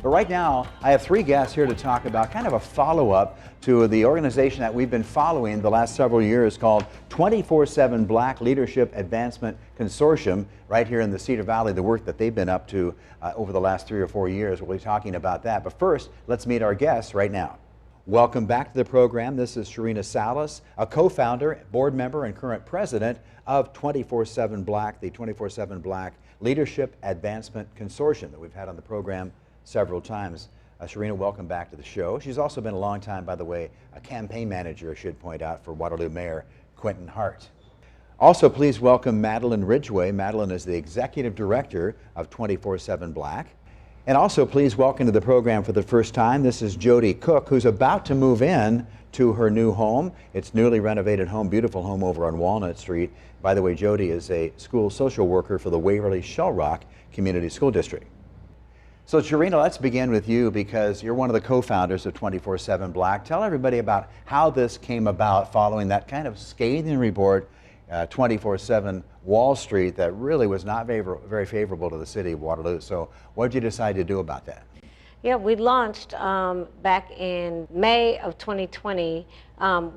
But right now, I have three guests here to talk about kind of a follow-up to the organization that we've been following the last several years called 24/7 Black Leadership Advancement Consortium right here in the Cedar Valley, the work that they've been up to over the last 3 or 4 years. We'll be talking about that. But first, let's meet our guests right now. Welcome back to the program. This is Sharina Salas, a co-founder, board member, and current president of 24/7 Blac, the 24/7 Black Leadership Advancement Consortium that we've had on the program several times. Sharina, welcome back to the show. She's also been a long time, by the way, a campaign manager, I should point out, for Waterloo Mayor Quentin Hart. Also, please welcome Madeline Ridgway. Madeline is the executive director of 24/7 Blac. And also, please welcome to the program for the first time, this is Jody Cook, who's about to move in to her new home. It's newly renovated home, beautiful home over on Walnut Street. By the way, Jody is a school social worker for the Waverly Shell Rock Community School District. So Sharina, let's begin with you because you're one of the co-founders of 24/7 Blac. Tell everybody about how this came about following that kind of scathing report, 24/7 Wall Street, that really was not very favorable to the city of Waterloo. So what did you decide to do about that? Yeah, we launched back in May of 2020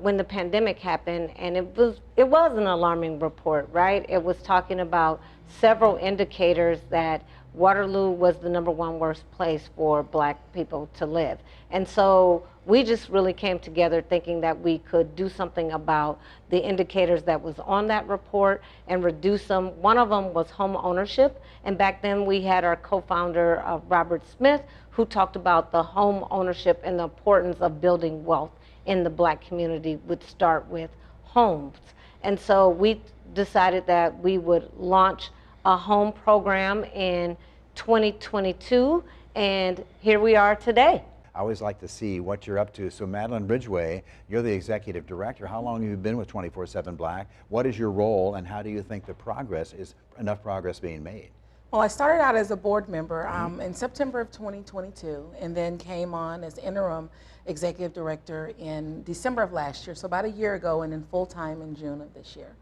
when the pandemic happened, and it was an alarming report, right? It was talking about several indicators that Waterloo was the #1 worst place for Black people to live. And so we just really came together thinking that we could do something about the indicators that was on that report and reduce them. One of them was home ownership. And back then we had our co-founder, Robert Smith, who talked about the home ownership and the importance of building wealth in the Black community would start with homes. And so we decided that we would launch a home program in 2022, and here we are today. I always like to see what you're up to. So Madeline Ridgway, you're the executive director. How long have you been with 24/7 Blac? What is your role, and how do you think the progress is enough progress being made? Well, I started out as a board member in September of 2022, and then came on as interim executive director in December of last year, so about a year ago, and then full-time in June of this year.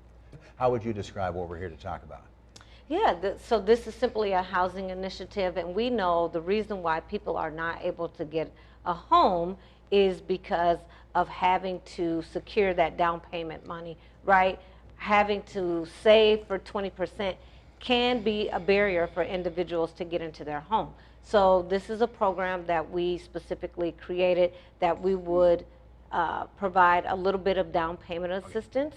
How would you describe what we're here to talk about? Yeah, so this is simply a housing initiative, and we know the reason why people are not able to get a home is because of having to secure that down payment money, right? Having to save for 20% can be a barrier for individuals to get into their home. So this is a program that we specifically created that we would provide a little bit of down payment assistance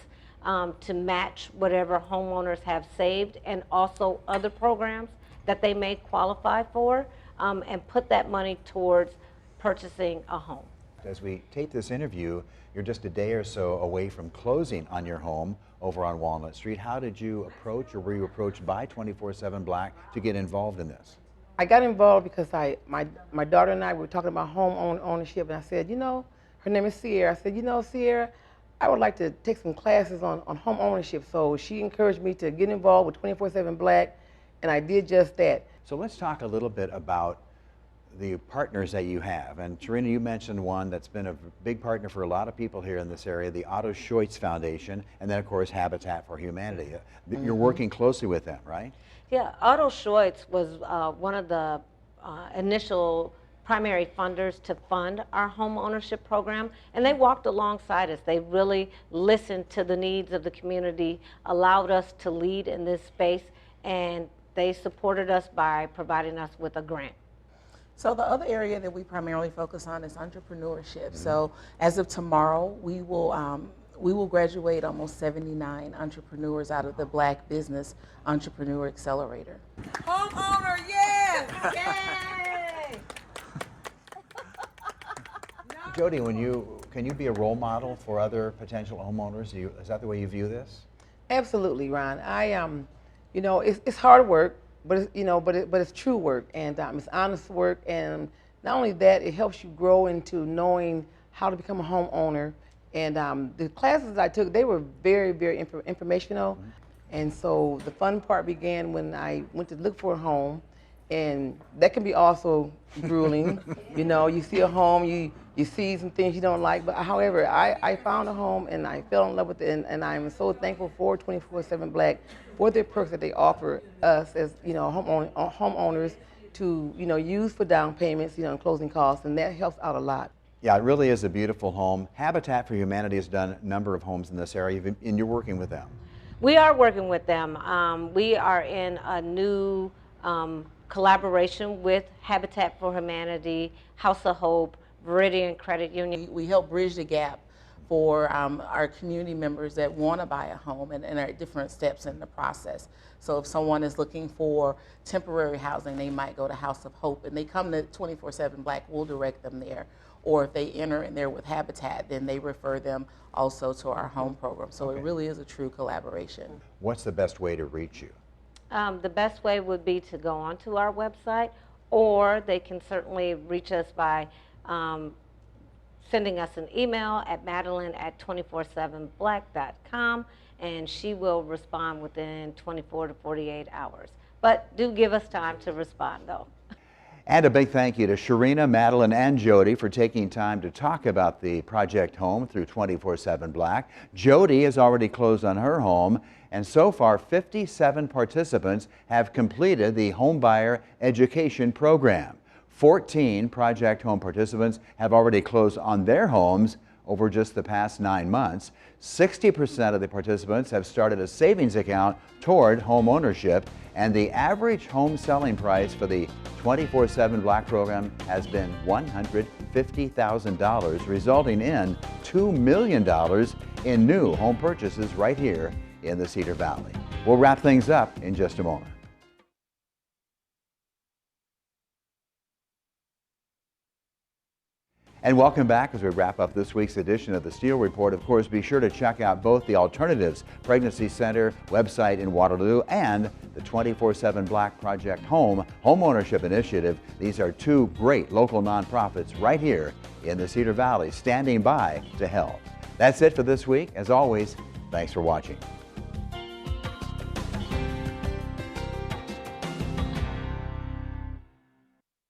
to match whatever homeowners have saved, and also other programs that they may qualify for, and put that money towards purchasing a home. As we tape this interview, you're just a day or so away from closing on your home over on Walnut Street. How did you approach, or were you approached by 24/7 Blac to get involved in this? I got involved because my daughter and I were talking about home ownership, and I said, you know, her name is Sierra. I said, you know, Sierra, I would like to take some classes on home ownership. So she encouraged me to get involved with 24/7 Blac, and I did just that. So let's talk a little bit about the partners that you have. And Sharina, you mentioned one that's been a big partner for a lot of people here in this area, the Otto Schweitz Foundation, and then of course Habitat for Humanity. You're working closely with them, right? Yeah, Otto Schweitz was one of the initial primary funders to fund our home ownership program, and they walked alongside us. They really listened to the needs of the community, allowed us to lead in this space, and they supported us by providing us with a grant. So the other area that we primarily focus on is entrepreneurship. So as of tomorrow, we will graduate almost 79 entrepreneurs out of the Black Business Entrepreneur Accelerator. Homeowner, yes! Yay! Jody, can you be a role model for other potential homeowners? Is that the way you view this? Absolutely, Ron. You know, it's hard work, but it's true work, and it's honest work, and not only that, it helps you grow into knowing how to become a homeowner. And the classes I took, they were very, very informational. And so the fun part began when I went to look for a home, and that can be also grueling. You know, you see a home, you see some things you don't like, but however, I found a home and I fell in love with it, and I'm so thankful for 24/7 Blac for the perks that they offer us as, you know, homeowners to, use for down payments, and closing costs, and that helps out a lot. Yeah, it really is a beautiful home. Habitat for Humanity has done a number of homes in this area, and you're working with them. We are working with them. We are in a new collaboration with Habitat for Humanity, House of Hope, Viridian Credit Union. We help bridge the gap for our community members that want to buy a home and are at different steps in the process. So if someone is looking for temporary housing, they might go to House of Hope, and they come to 24/7 Blac, we'll direct them there. Or if they enter in there with Habitat, then they refer them also to our home program. So It really is a true collaboration. What's the best way to reach you? The best way would be to go onto our website, or they can certainly reach us by sending us an email at Madeline@247blac.com, and she will respond within 24 to 48 hours. But do give us time to respond, though. And a big thank you to Sharina, Madeline, and Jody for taking time to talk about the project home through 24/7 Blac. Jody has already closed on her home, and so far 57 participants have completed the homebuyer education program. 14 project home participants have already closed on their homes over just the past 9 months. 60% of the participants have started a savings account toward home ownership, and the average home selling price for the 24/7 Blac program has been $150,000, resulting in $2 million in new home purchases right here in the Cedar Valley. We'll wrap things up in just a moment. And welcome back as we wrap up this week's edition of the Steele Report. Of course, be sure to check out both the Alternatives Pregnancy Center website in Waterloo and the 24/7 Blac Project Home Homeownership Initiative. These are two great local nonprofits right here in the Cedar Valley, standing by to help. That's it for this week. As always, thanks for watching.